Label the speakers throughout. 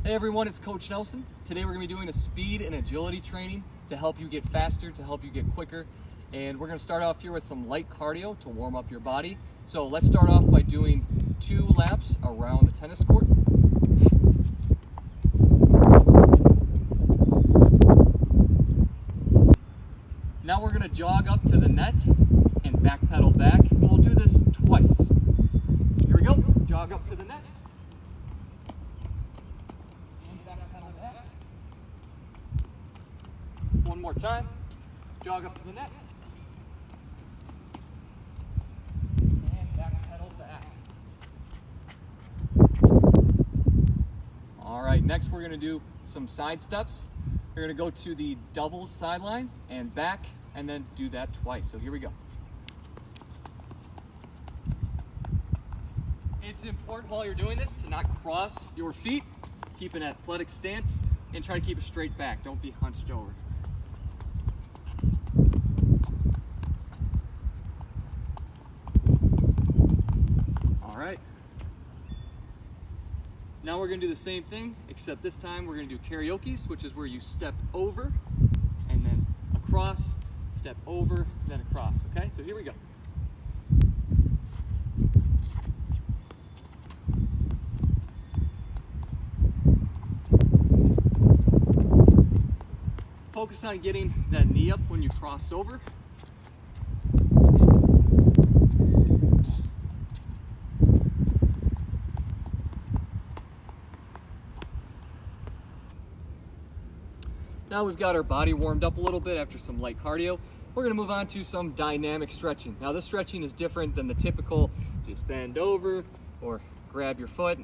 Speaker 1: Hey everyone, it's Coach Nelson. Today we're going to be doing a speed and agility training to help you get faster, to help you get quicker. And we're going to start off here with some light cardio to warm up your body. So let's start off by doing 2 laps around the tennis court. Now we're going to jog up to the net and backpedal back. And we'll do this twice. Here we go. Jog up to the net. One more time. Jog up to the net. And backpedal back. All right, next we're going to do some side steps. We're going to go to the doubles sideline and back, and then do that twice. So here we go. It's important while you're doing this to not cross your feet. Keep an athletic stance and try to keep it straight back. Don't be hunched over. All right. Now we're going to do the same thing, except this time we're going to do karaoke's, which is where you step over and then across, step over, then across. Okay, so here we go. Focus on getting that knee up when you cross over. Now we've got our body warmed up a little bit after some light cardio. We're going to move on to some dynamic stretching. Now this stretching is different than the typical just bend over or grab your foot.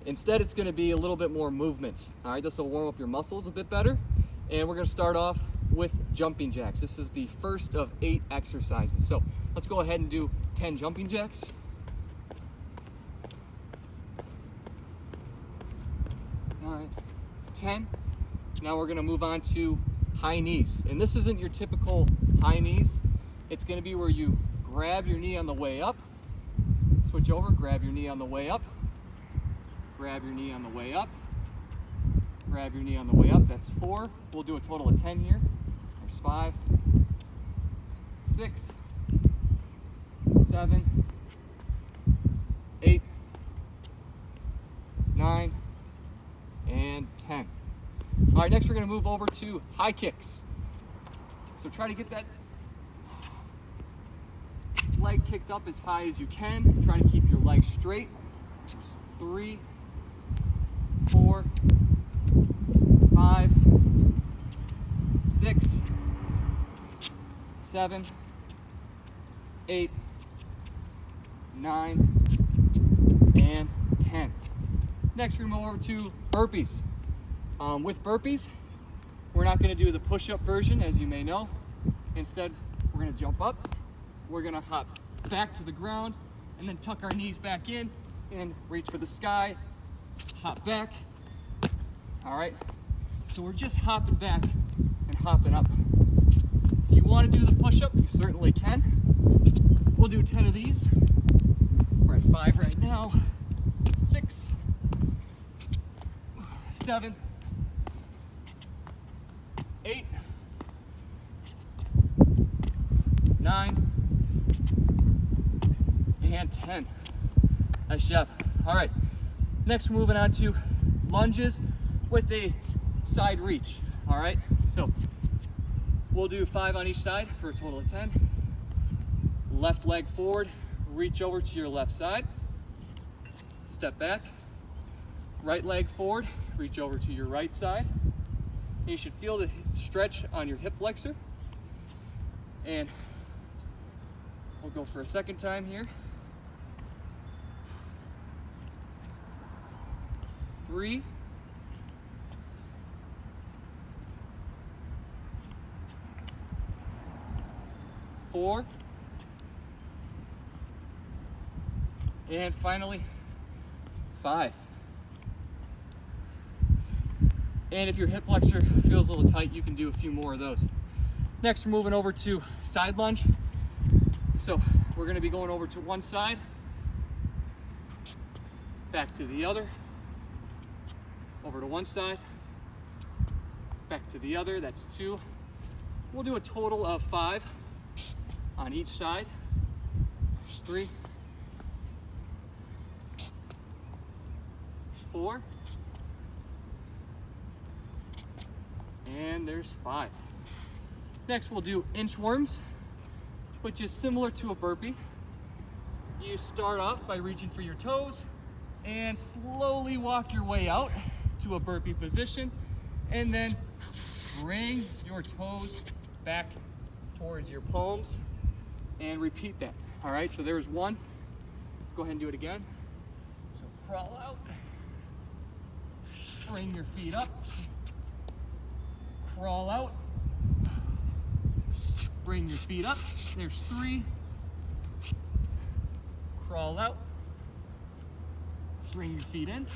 Speaker 1: Instead, it's going to be a little bit more movement. All right, this will warm up your muscles a bit better. And we're going to start off with jumping jacks. This is the first of 8 exercises. So let's go ahead and do 10 jumping jacks. All right, 10. Now we're going to move on to high knees. And this isn't your typical high knees. It's going to be where you grab your knee on the way up, switch over, grab your knee on the way up, grab your knee on the way up, grab your knee on the way up. That's 4. We'll do a total of 10 here. There's 5, 6, 7, 8, 9, and 10. All right, next we're going to move over to high kicks. So try to get that leg kicked up as high as you can. Try to keep your legs straight. 3, 4, 5, 6, 7, 8, 9, and 10. Next, we're going to move over to burpees. With burpees, we're not going to do the push-up version, as you may know. Instead, we're going to jump up. We're going to hop back to the ground and then tuck our knees back in and reach for the sky. Hop back. All right. So we're just hopping back and hopping up. If you want to do the push-up, you certainly can. We'll do 10 of these. We're at 5 right now. 6, 7, 8, 9, and 10. Nice job. All right. Next, we're moving on to lunges with a side reach. All right. So we'll do 5 on each side for a total of 10. Left leg forward, reach over to your left side. Step back. Right leg forward, reach over to your right side. You should feel the stretch on your hip flexor. And we'll go for a second time here. 3, 4, and finally 5. And if your hip flexor feels a little tight, you can do a few more of those. Next, we're moving over to side lunge. So we're going to be going over to one side, back to the other, over to one side, back to the other, that's 2. We'll do a total of 5 on each side. There's 3, 4, and there's 5. Next we'll do inchworms, which is similar to a burpee. You start off by reaching for your toes and slowly walk your way out to a burpee position, and then bring your toes back towards your palms and repeat that. All right, so there's 1. Let's go ahead and do it again. So crawl out, bring your feet up, crawl out, bring your feet up. There's 3. Crawl out, bring your feet in,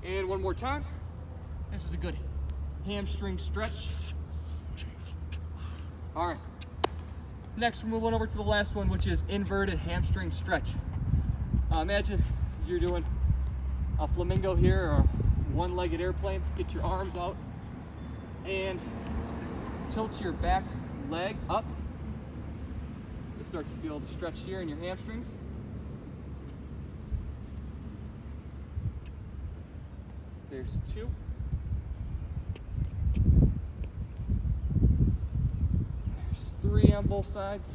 Speaker 1: and 1 more time. This is a good hamstring stretch. All right, next we're moving over to the last one, which is inverted hamstring stretch. Imagine you're doing a flamingo here or a one-legged airplane. Get your arms out and tilt your back leg up. You start to feel the stretch here in your hamstrings. There's 2. There's 3 on both sides.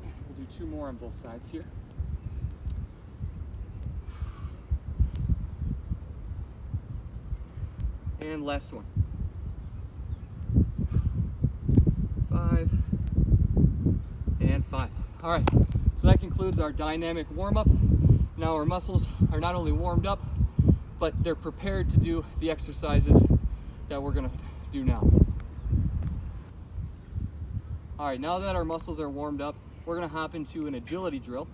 Speaker 1: We'll do 2 more on both sides here. And last one. 5 and 5. All right, so that concludes our dynamic warm-up. Now our muscles are not only warmed up, but they're prepared to do the exercises that we're gonna do now. All right, now that our muscles are warmed up, we're gonna hop into an agility drill,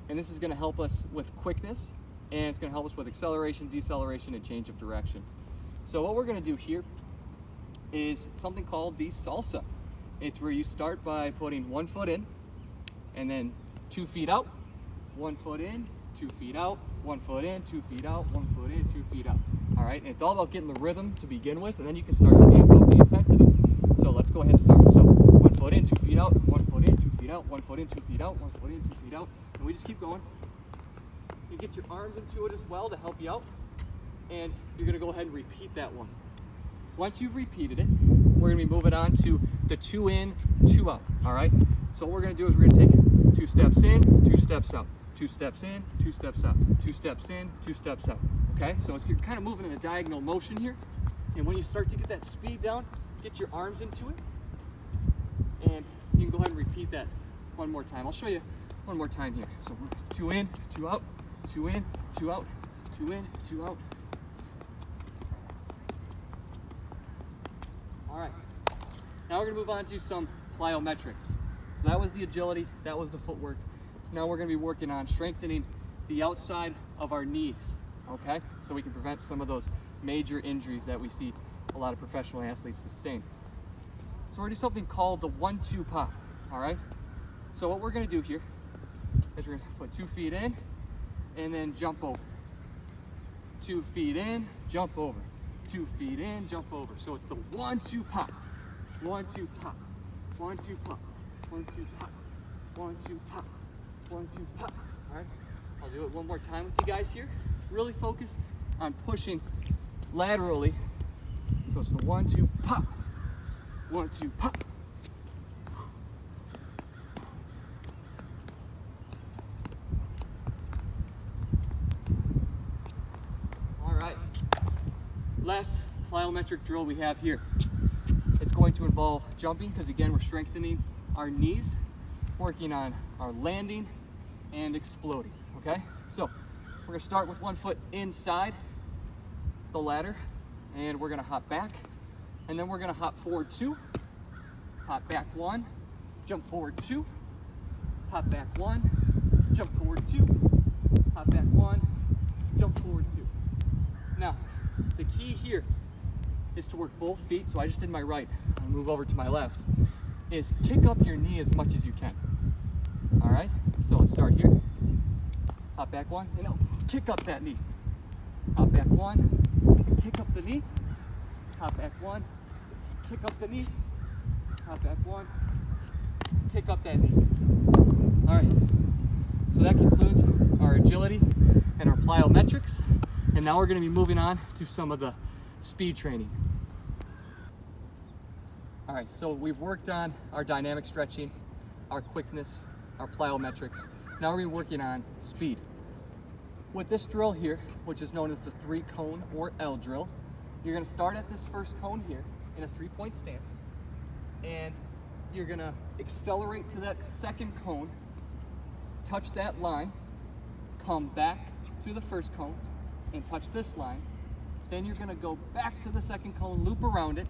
Speaker 1: and this is gonna help us with quickness, and it's gonna help us with acceleration, deceleration, and change of direction. So what we're gonna do here is something called the salsa. It's where you start by putting 1 foot in, and then 2 feet out, 1 foot in, 2 feet out, 1 foot in, 2 feet out, 1 foot in, 2 feet out. All right, and it's all about getting the rhythm to begin with, and then you can start to amp up the intensity. So let's go ahead and start. So 1 foot in, 2 feet out, 1 foot in, 2 feet out, 1 foot in, 2 feet out, 1 foot in, 2 feet out, and we just keep going. You get your arms into it as well to help you out, and you're gonna go ahead and repeat that one. Once you've repeated it, we're gonna be moving on to the 2 in, 2 out, all right? So what we're gonna do is we're gonna take 2 steps in, 2 steps out, 2 steps in, 2 steps out, 2 steps in, 2 steps out, okay? So you're kind of moving in a diagonal motion here, and when you start to get that speed down, get your arms into it, and you can go ahead and repeat that 1 more time. I'll show you 1 more time here. So 2 in, 2 out, 2 in, 2 out, 2 in, 2 out. All right, now we're gonna move on to some plyometrics. So that was the agility, that was the footwork. Now we're gonna be working on strengthening the outside of our knees, okay? So we can prevent some of those major injuries that we see a lot of professional athletes sustain. So we're gonna do something called the 1-2 pop, all right? So what we're gonna do here is we're gonna put 2 feet in and then jump over. 2 feet in, jump over. 2 feet in, jump over. So it's the 1-2 pop, 1-2 pop, 1-2 pop, 1-2 pop, 1-2 pop, 1-2 pop. All right, I'll do it 1 more time with you guys here. Really focus on pushing laterally. So it's the 1-2 pop, 1-2 pop. Last plyometric drill we have here. It's going to involve jumping because again we're strengthening our knees, working on our landing and exploding, okay? So we're gonna start with 1 foot inside the ladder and we're gonna hop back and then we're gonna hop forward 2, hop back 1, jump forward 2, hop back 1, jump forward 2, hop back 1, jump forward 2. Now, the key here is to work both feet. So I just did my right, I'll move over to my left, is kick up your knee as much as you can. All right, so let's start here. Hop back 1, and I'll kick up that knee. hop back one, kick up the knee, hop back one, kick up the knee, hop back one, kick up that knee. All right, so that concludes our agility and our plyometrics. And now we're gonna be moving on to some of the speed training. All right, so we've worked on our dynamic stretching, our quickness, our plyometrics. Now we're gonna be working on speed. With this drill here, which is known as the 3-cone or L drill, you're gonna start at this first cone here in a 3-point stance, and you're gonna accelerate to that second cone, touch that line, come back to the first cone, and touch this line. Then you're gonna go back to the second cone, loop around it,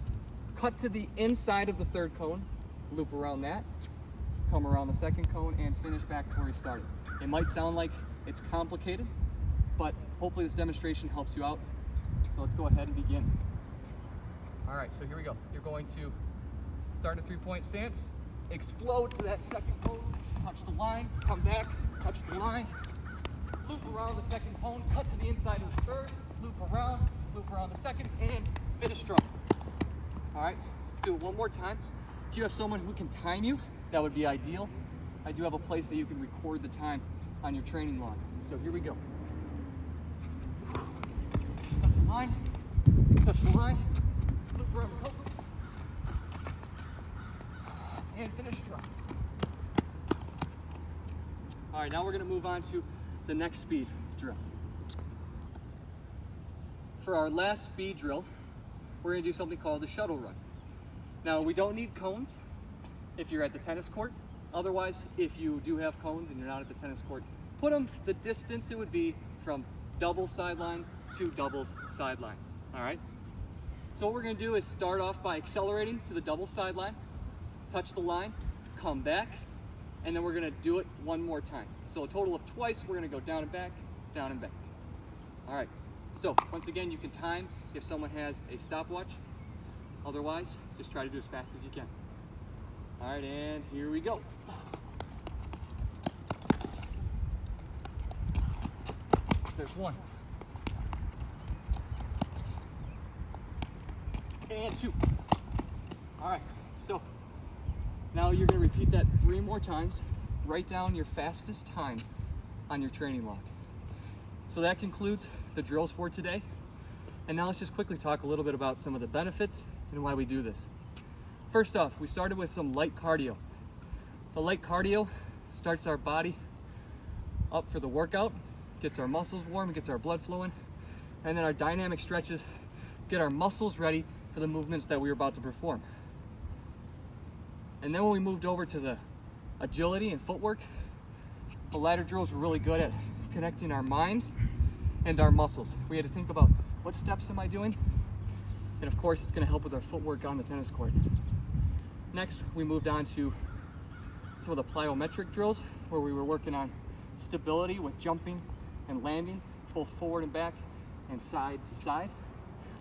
Speaker 1: cut to the inside of the third cone, loop around that, come around the second cone, and finish back to where you started. It might sound like it's complicated, but hopefully this demonstration helps you out. So let's go ahead and begin. All right, so here we go. You're going to start a 3-point stance, explode to that second cone, touch the line, come back, touch the line, loop around the second cone, cut to the inside of the third, loop around the second, and finish strong. All right, let's do it one more time. If you have someone who can time you, that would be ideal. I do have a place that you can record the time on your training log. So here we go. Touch the line, loop around the cone, and finish strong. All right, now we're gonna move on to the next speed drill. For our last speed drill, we're gonna do something called the shuttle run. Now, we don't need cones if you're at the tennis court. Otherwise, if you do have cones and you're not at the tennis court, put them the distance it would be from double sideline to doubles sideline, all right? So what we're gonna do is start off by accelerating to the double sideline, touch the line, come back, and then we're gonna do it one more time. So a total of twice, we're gonna go down and back, down and back. All right, so once again, you can time if someone has a stopwatch. Otherwise, just try to do as fast as you can. All right, and here we go. There's one. And two. All right, so now you're gonna repeat that 3 more times. Write down your fastest time on your training log. So that concludes the drills for today. And now let's just quickly talk a little bit about some of the benefits and why we do this. First off, we started with some light cardio. The light cardio starts our body up for the workout, gets our muscles warm, gets our blood flowing, and then our dynamic stretches get our muscles ready for the movements that we were about to perform. And then when we moved over to the agility and footwork, the ladder drills were really good at connecting our mind and our muscles. We had to think about what steps am I doing? And of course, it's gonna help with our footwork on the tennis court. Next, we moved on to some of the plyometric drills where we were working on stability with jumping and landing, both forward and back and side to side,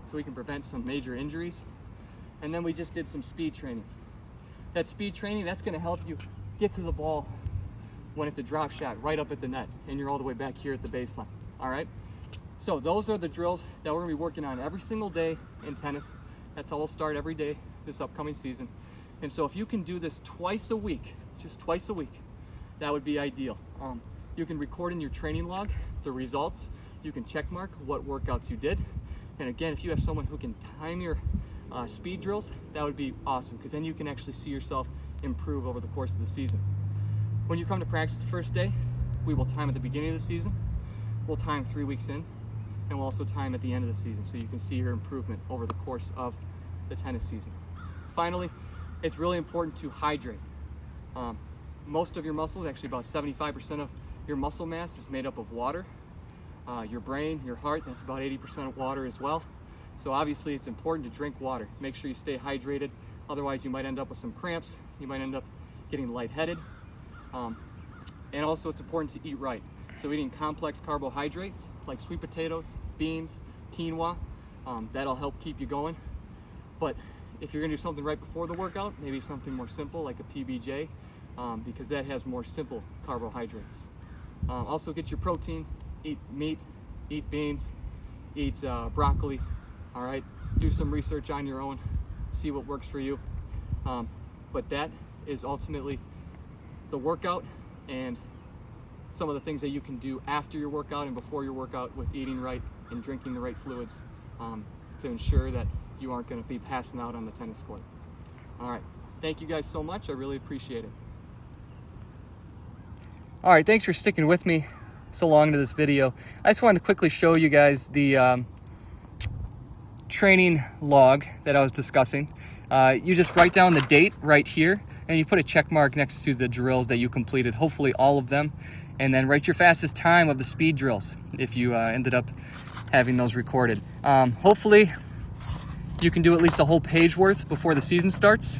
Speaker 1: so we can prevent some major injuries. And then we just did some speed training. That speed training, that's gonna help you get to the ball when it's a drop shot right up at the net and you're all the way back here at the baseline, all right? So those are the drills that we're gonna be working on every single day in tennis. That's how we'll start every day this upcoming season. And so if you can do this twice a week, just twice a week, that would be ideal. You can record in your training log the results. You can check mark what workouts you did. And again, if you have someone who can time your speed drills, that would be awesome, because then you can actually see yourself improve over the course of the season. When you come to practice the first day, we will time at the beginning of the season, we'll time 3 weeks in, and we'll also time at the end of the season, so you can see your improvement over the course of the tennis season. Finally, it's really important to hydrate. Most of your muscles, actually about 75% of your muscle mass, is made up of water. Your brain, your heart, that's about 80% of water as well. So obviously it's important to drink water. Make sure you stay hydrated, otherwise you might end up with some cramps, you might end up getting lightheaded. And also it's important to eat right. So eating complex carbohydrates like sweet potatoes, beans, quinoa, that'll help keep you going. But if you're gonna do something right before the workout, maybe something more simple like a PBJ, because that has more simple carbohydrates. Also get your protein, eat meat, eat beans, eat broccoli. All right, do some research on your own, see what works for you. But that is ultimately the workout and some of the things that you can do after your workout and before your workout with eating right and drinking the right fluids to ensure that you aren't going to be passing out on the tennis court. All right, thank you guys so much. I really appreciate it. All right, thanks for sticking with me so long into this video. I just wanted to quickly show you guys the training log that I was discussing. You just write down the date right here, and you put a check mark next to the drills that you completed, hopefully all of them, and then write your fastest time of the speed drills if you ended up having those recorded. Hopefully you can do at least a whole page worth before the season starts.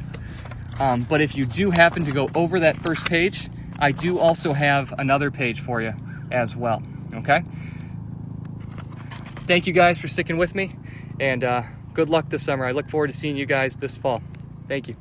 Speaker 1: But if you do happen to go over that first page, I do also have another page for you as well, okay? Thank you guys for sticking with me, and good luck this summer. I look forward to seeing you guys this fall. Thank you.